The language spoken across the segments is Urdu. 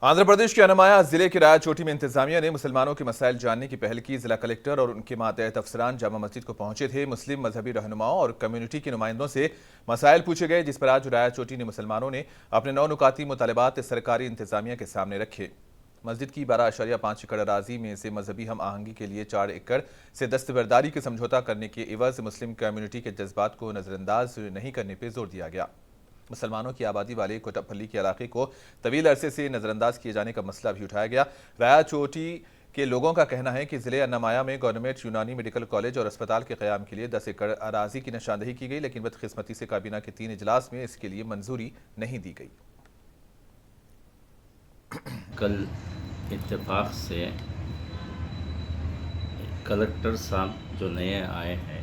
آندھرا پردیش کے انامایا ضلع کی رایا چوٹی میں انتظامیہ نے مسلمانوں کے مسائل جاننے کی پہل کی۔ ضلع کلکٹر اور ان کے ماتحت افسران جامع مسجد کو پہنچے تھے۔ مسلم مذہبی رہنماؤں اور کمیونٹی کے نمائندوں سے مسائل پوچھے گئے، جس پر آج رایا چوٹی نے مسلمانوں نے اپنے 9 نکاتی مطالبات سرکاری انتظامیہ کے سامنے رکھے۔ مسجد کی 12.5 ایکڑ اراضی میں سے مذہبی ہم آہنگی کے لیے 4 ایکڑ سے دستبرداری کے سمجھوتہ کرنے کے عوض مسلم کمیونٹی کے جذبات کو نظر انداز نہیں کرنے پہ زور دیا گیا۔ مسلمانوں کی آبادی والے کوٹہ پلی کے علاقے کو طویل عرصے سے نظر انداز کیے جانے کا مسئلہ بھی اٹھایا گیا۔ رایا چوٹی کے لوگوں کا کہنا ہے کہ ضلع انامایا میں گورنمنٹ یونانی میڈیکل کالج اور اسپتال کے قیام کے لیے 10 ایکڑ اراضی کی نشاندہی کی گئی، لیکن بدقسمتی سے کابینہ کے 3 اجلاس میں اس کے لیے منظوری نہیں دی گئی۔ کل اتفاق سے کلکٹر صاحب جو نئے آئے ہیں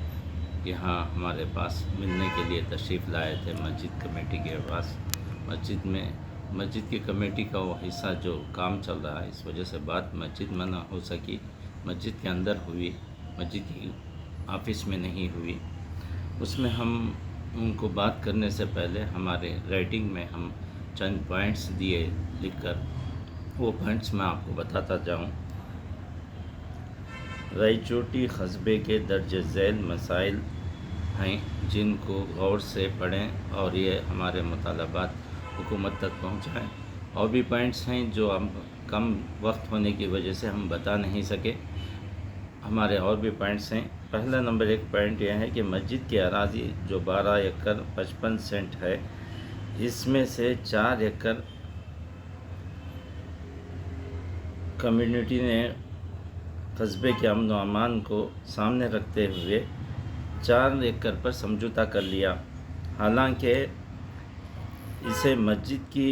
یہاں ہمارے پاس ملنے کے لیے تشریف لائے تھے مسجد کمیٹی کے پاس۔ مسجد کی کمیٹی کا وہ حصہ جو کام چل رہا ہے، اس وجہ سے بات مسجد میں نہ ہو سکی، مسجد کے اندر ہوئی، مسجد کی آفس میں نہیں ہوئی۔ اس میں ہم ان کو بات کرنے سے پہلے ہمارے رائٹنگ میں ہم چند پوائنٹس دیے لکھ کر، وہ پوائنٹس میں آپ کو بتاتا جاؤں۔ رائی چوٹی قصبے کے درج ذیل مسائل ہیں جن کو غور سے پڑھیں اور یہ ہمارے مطالبات حکومت تک پہنچائیں۔ اور بھی پوائنٹس ہیں جو ہم کم وقت ہونے کی وجہ سے ہم بتا نہیں سکے۔ ہمارے اور بھی پوائنٹس ہیں۔ پہلا نمبر 1 پوائنٹ یہ ہے کہ مسجد کی اراضی جو 12 ایکڑ 55 سینٹ ہے، اس میں سے 4 ایکڑ کمیونٹی نے قصبے کے امن و امان کو سامنے رکھتے ہوئے 4 ایکڑ پر سمجھوتہ کر لیا، حالانکہ اسے مسجد کی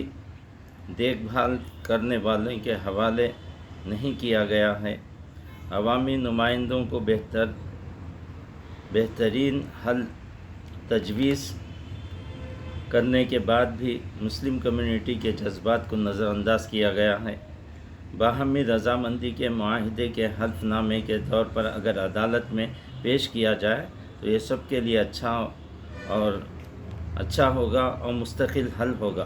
دیکھ بھال کرنے والوں کے حوالے نہیں کیا گیا ہے۔ عوامی نمائندوں کو بہترین حل تجویز کرنے کے بعد بھی مسلم کمیونٹی کے جذبات کو نظر انداز کیا گیا ہے۔ باہمی رضامندی کے معاہدے کے حلف نامے کے طور پر اگر عدالت میں پیش کیا جائے تو یہ سب کے لیے اچھا ہوگا اور مستقل حل ہوگا۔